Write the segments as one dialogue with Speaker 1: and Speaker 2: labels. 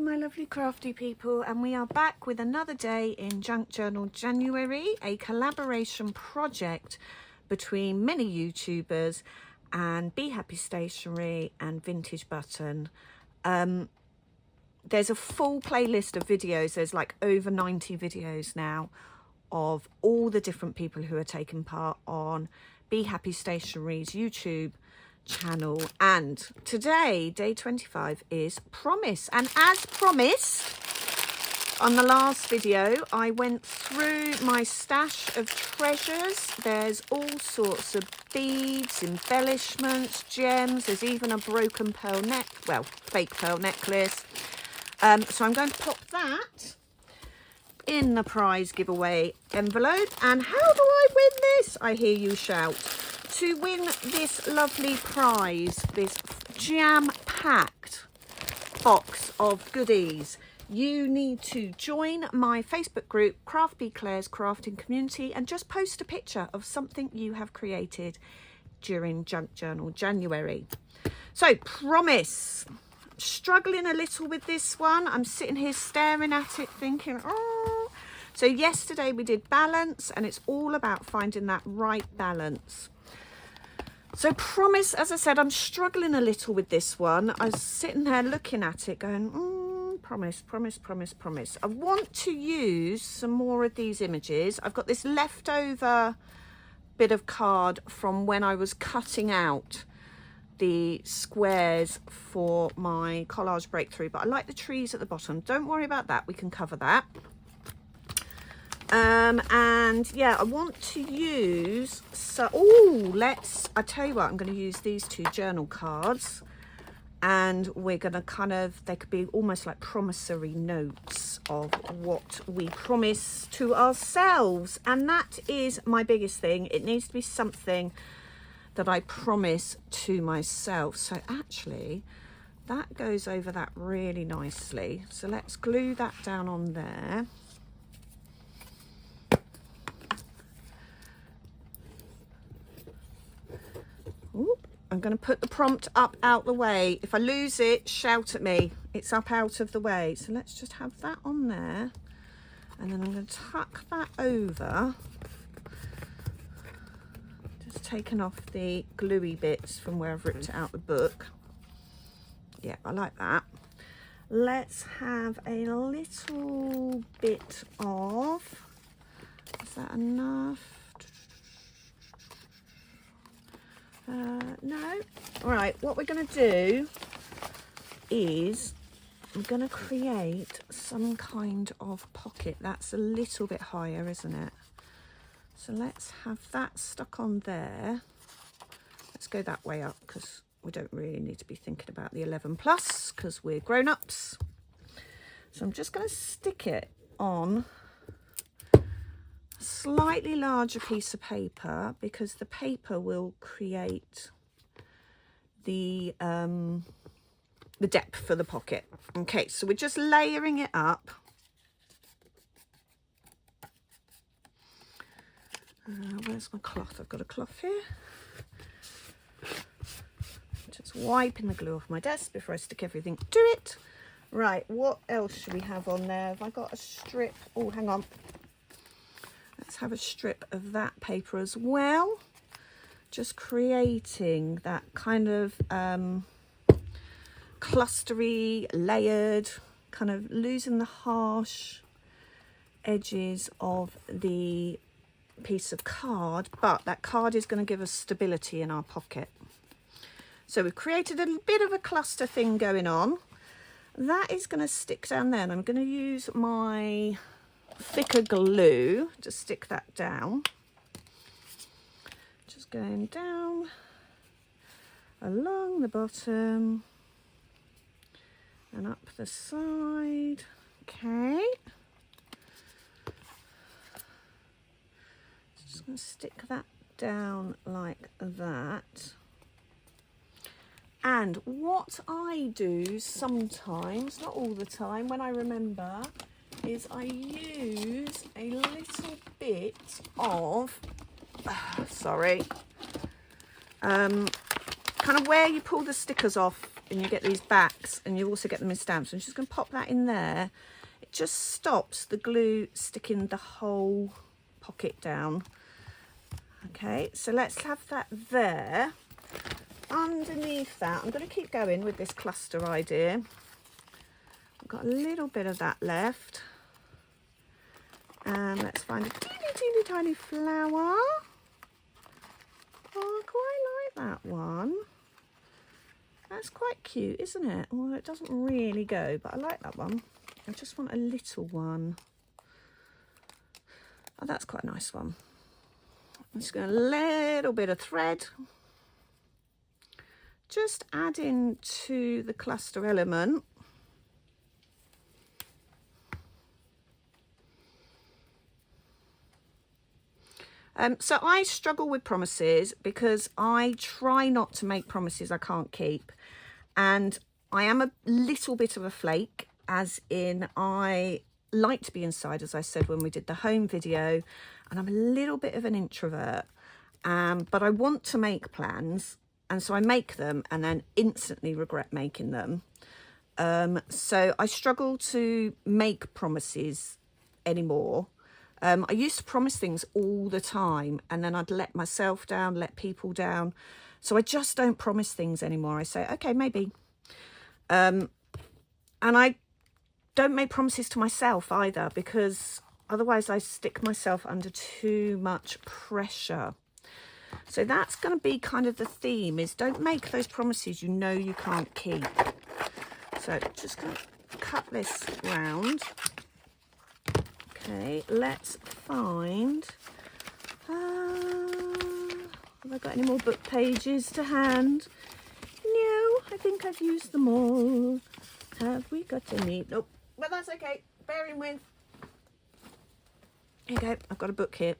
Speaker 1: my lovely crafty people, and we are back with another day in Junk Journal January, a collaboration project between many YouTubers and Be Happy Stationery and Vintage Button. There's a full playlist of videos. There's like over 90 videos now of all the different people who are taking part on Be Happy Stationery's YouTube channel, and today, day 25, is Promise. And as promised on the last video, I went through my stash of treasures. There's all sorts of beads, embellishments, gems. There's even a broken pearl fake pearl necklace. So I'm going to pop that in the prize giveaway envelope. And how do I win this? I hear you shout. To win this lovely prize, this jam-packed box of goodies, you need to join my Facebook group, Claire's Crafting Community, and just post a picture of something you have created during Junk Journal January. So, Promise. Struggling a little with this one. I'm sitting here staring at it thinking, oh. So yesterday we did balance, and it's all about finding that right balance. So Promise, as I said, I'm struggling a little with this one. I was sitting there looking at it going, Promise, Promise, Promise, Promise. I want to use some more of these images. I've got this leftover bit of card from when I was cutting out the squares for my collage breakthrough, but I like the trees at the bottom. Don't worry about that, we can cover that. And yeah, I want to use I tell you what, I'm going to use these two journal cards, and we're going to they could be almost like promissory notes of what we promise to ourselves, and that is my biggest thing. It needs to be something that I promise to myself. So actually that goes over that really nicely, so let's glue that down on there. Ooh, I'm going to put the prompt up out the way. If I lose it, shout at me. It's up out of the way. So let's just have that on there, and then I'm going to tuck that over. Taken off the gluey bits from where I've ripped it out the book. Yeah, I like that. Let's have a little bit of, is that enough? No. All right, what we're going to do is I'm going to create some kind of pocket. That's a little bit higher, isn't it? So let's have that stuck on there. Let's go that way up, because we don't really need to be thinking about the 11 plus, because we're grown-ups. So I'm just going to stick it on a slightly larger piece of paper, because the paper will create the depth for the pocket. Okay, so we're just layering it up. Where's my cloth? I've got a cloth here. Just wiping the glue off my desk before I stick everything to it. Right, what else should we have on there? Have I got a strip? Oh, hang on. Let's have a strip of that paper as well. Just creating that kind of clustery, layered, kind of losing the harsh edges of the piece of card, but that card is going to give us stability in our pocket. So we've created a bit of a cluster thing going on. That is going to stick down there, and I'm going to use my thicker glue to stick that down. Just going down along the bottom and up the side. Okay. Just going to stick that down like that. And what I do sometimes, not all the time, when I remember, is I use a little bit of, kind of where you pull the stickers off and you get these backs, and you also get them in stamps. I'm just going to pop that in there. It just stops the glue sticking the whole pocket down. Okay, so let's have that there. Underneath that, I'm going to keep going with this cluster idea. I've got a little bit of that left. And let's find a teeny tiny flower. Oh, I quite like that one. That's quite cute, isn't it? Well, it doesn't really go, but I like that one. I just want a little one. Oh, that's quite a nice one. I'm just going a little bit of thread. Just add in to the cluster element. So I struggle with promises because I try not to make promises I can't keep. And I am a little bit of a flake, as in I like to be inside, as I said when we did the home video, and I'm a little bit of an introvert. But I want to make plans, and so I make them and then instantly regret making them. So I struggle to make promises anymore. I used to promise things all the time, and then I'd let myself down, let people down. So I just don't promise things anymore. I say, okay, maybe. And I don't make promises to myself either, because otherwise I stick myself under too much pressure. So that's going to be kind of the theme, is don't make those promises you know you can't keep. So just going to cut this round. Okay, let's find, have I got any more book pages to hand? No, I think I've used them all. Have we got any? Nope, but that's okay, bearing with. Here you go, I've got a book here.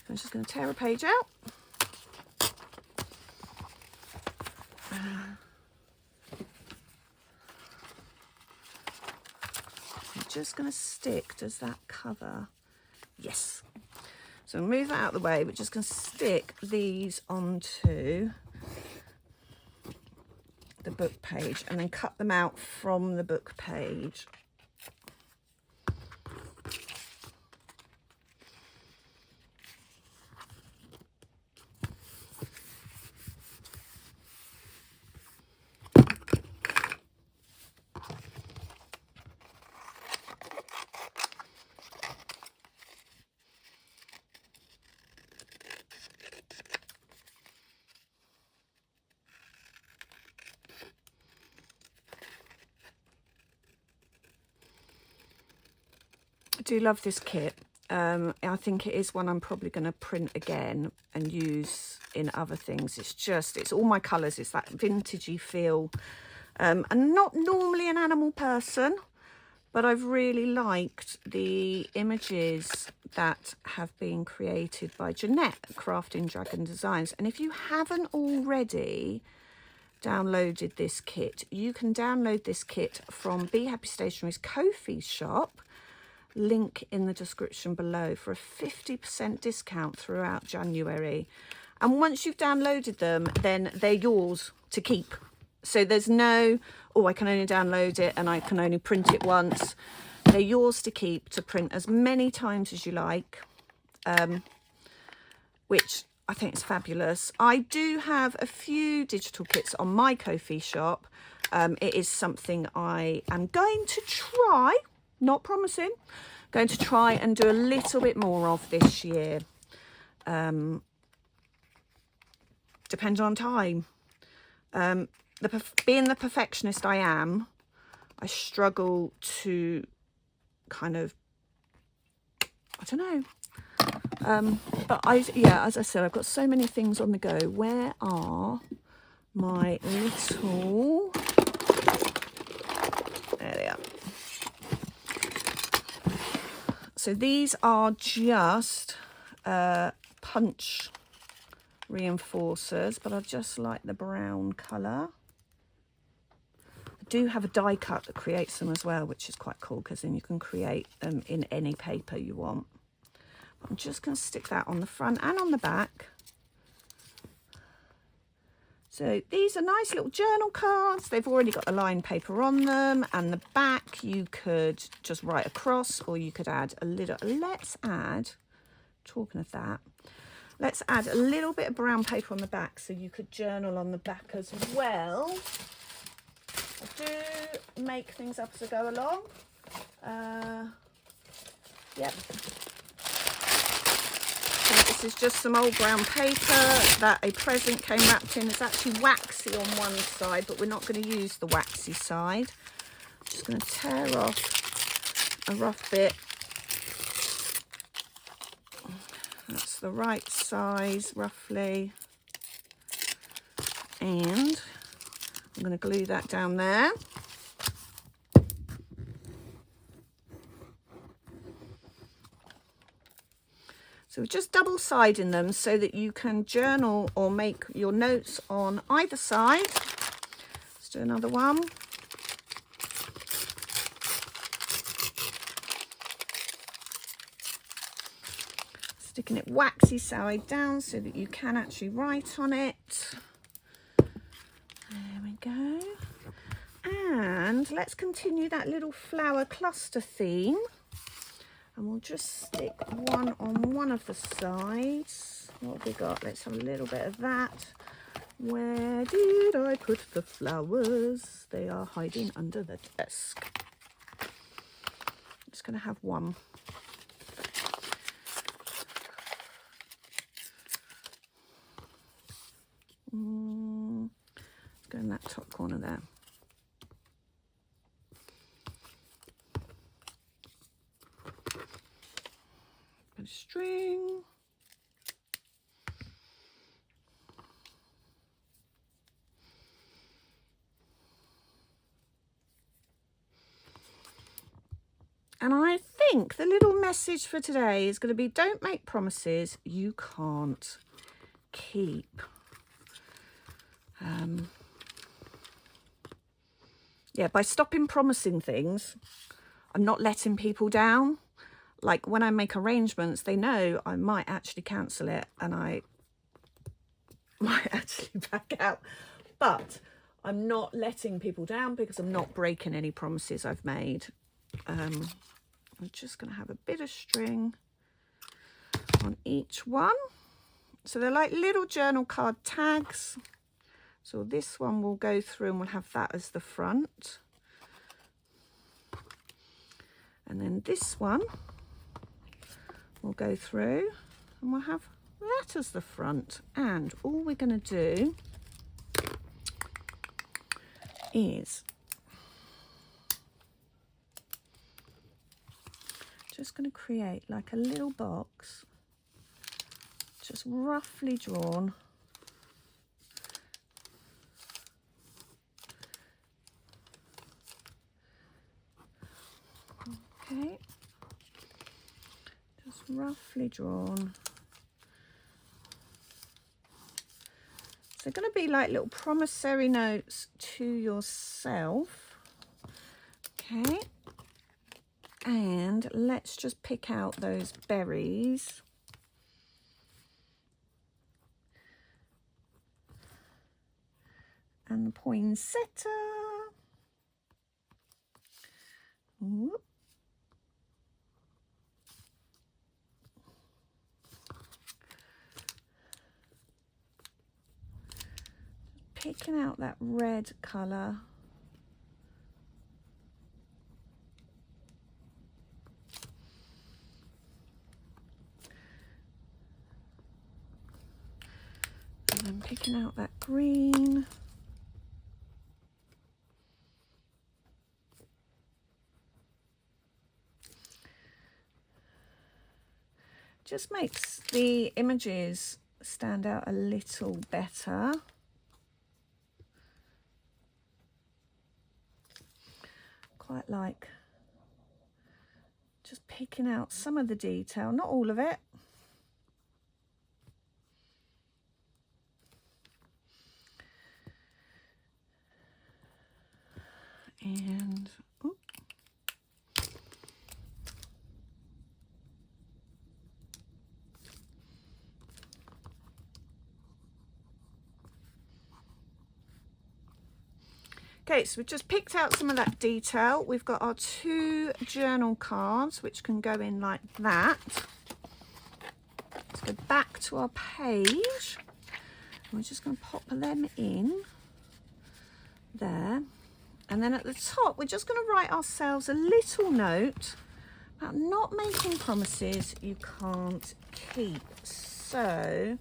Speaker 1: I'm just going to tear a page out. Just going to stick, does that cover? Yes. So move that out of the way, but just going to stick these onto the book page and then cut them out from the book page. I do love this kit. I think it is one I'm probably going to print again and use in other things. It's all my colours. It's that vintagey feel. I'm not normally an animal person, but I've really liked the images that have been created by Jeanette at Crafty Dragon Designs. And if you haven't already downloaded this kit, you can download this kit from Be Happy Stationery's Ko-fi shop. Link in the description below for a 50% discount throughout January. And once you've downloaded them, then they're yours to keep. So there's no, oh, I can only download it and I can only print it once. They're yours to keep, to print as many times as you like, which I think is fabulous. I do have a few digital kits on my Ko-fi shop. It is something I am going to try, not promising, going to try and do a little bit more of this year. Depends on time. Being the perfectionist I am, I struggle to kind of, I don't know. But yeah, as I said, I've got so many things on the go. Where are my little, there they are. So these are just punch reinforcers, but I just like the brown colour. I do have a die cut that creates them as well, which is quite cool, because then you can create them in any paper you want. I'm just going to stick that on the front and on the back, So these are nice little journal cards. They've already got the lined paper on them, and the back you could just write across, or you could add a little, let's add, talking of that, let's add a little bit of brown paper on the back so you could journal on the back as well. I do make things up as I go along. Yep. So this is just some old brown paper that a present came wrapped in. It's actually waxy on one side, but we're not going to use the waxy side. I'm just going to tear off a rough bit. That's the right size, roughly. And I'm going to glue that down there. So we're just double-siding them so that you can journal or make your notes on either side. Let's do another one. Sticking it waxy side down so that you can actually write on it. There we go. And let's continue that little flower cluster theme. And we'll just stick one on one of the sides. What have we got? Let's have a little bit of that. Where did I put the flowers? They are hiding under the desk. I'm just going to have one. Let's go in that top corner there. String. And I think the little message for today is going to be, don't make promises you can't keep. Yeah, by stopping promising things, I'm not letting people down. Like when I make arrangements, they know I might actually cancel it and I might actually back out. But I'm not letting people down because I'm not breaking any promises I've made. I'm just going to have a bit of string on each one. So they're like little journal card tags. So this one will go through and we'll have that as the front. And then this one we'll go through and we'll have that as the front. And all we're going to do is just going to create like a little box, just roughly drawn. Okay. Roughly drawn. So they're going to be like little promissory notes to yourself. Okay. And let's just pick out those berries. And the poinsettia. Whoop. Picking out that red colour. And then picking out that green. Just makes the images stand out a little better. Quite like just picking out some of the detail, not all of it. And oops. Okay, so we've just picked out some of that detail. We've got our 2 journal cards, which can go in like that. Let's go back to our page. We're just going to pop them in there. And then at the top, we're just going to write ourselves a little note about not making promises you can't keep. So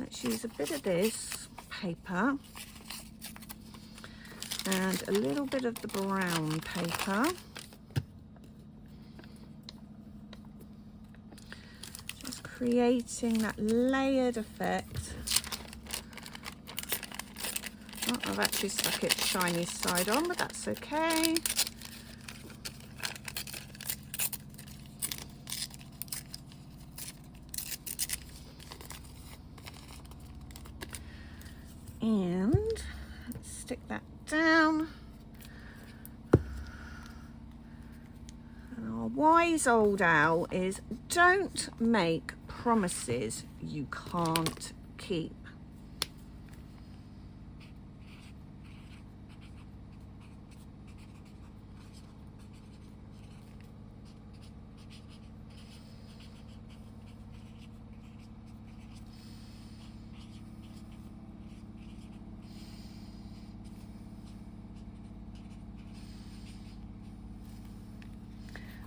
Speaker 1: let's use a bit of this paper and a little bit of the brown paper. Just creating that layered effect. Oh, I've actually stuck it shiny side on, but that's okay. And let's stick that down. And our wise old owl is, don't make promises you can't keep.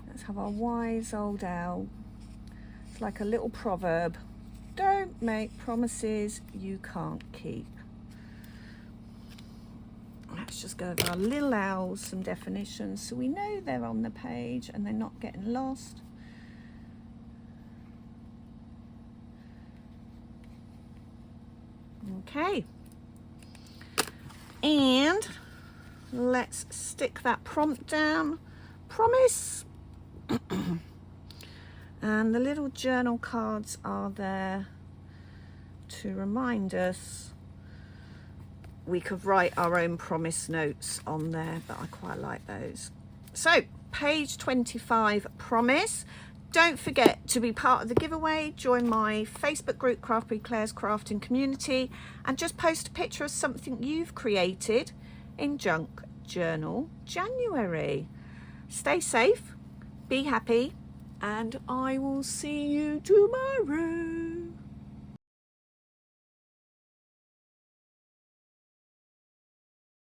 Speaker 1: Let's have our wise old owl. It's like a little proverb. Don't make promises you can't keep. Let's just go over our little owls, some definitions, so we know they're on the page and they're not getting lost. Okay. And let's stick that prompt down. Promise. And the little journal cards are there to remind us. We could write our own promise notes on there, but I quite like those. So page 25, promise. Don't forget to be part of the giveaway. Join my Facebook group, Crafty Claire's Crafting Community, and just post a picture of something you've created in Junk Journal January. Stay safe, be happy, and I will see you tomorrow.